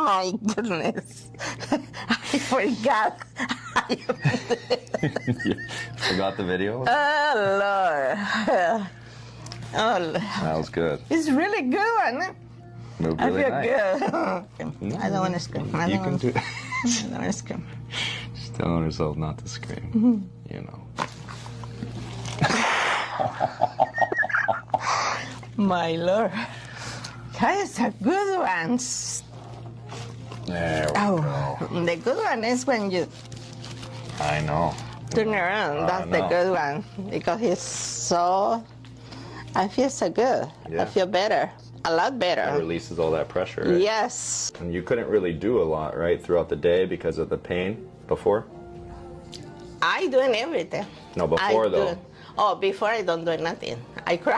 my goodness. I forgot. You forgot the video? Oh, Lord. Oh, Lord. That was good. It's really good, isn't it? Moved I really feel nice. good. I don't want to scream. I You don't can want do. to scream. She's telling herself not to scream. Mm-hmm. You know. My Lord. Guys are good ones. There we Oh, go. the good one is when you I know. turn around. That's the know. good one. Because it's so, I feel so good. Yeah. I feel better. A lot It better. releases all that pressure, right? Yes. And you couldn't really do a lot, right, throughout the day because of the pain before? I doing everything. No, before I though. Do, oh, before I don't do nothing. I cry.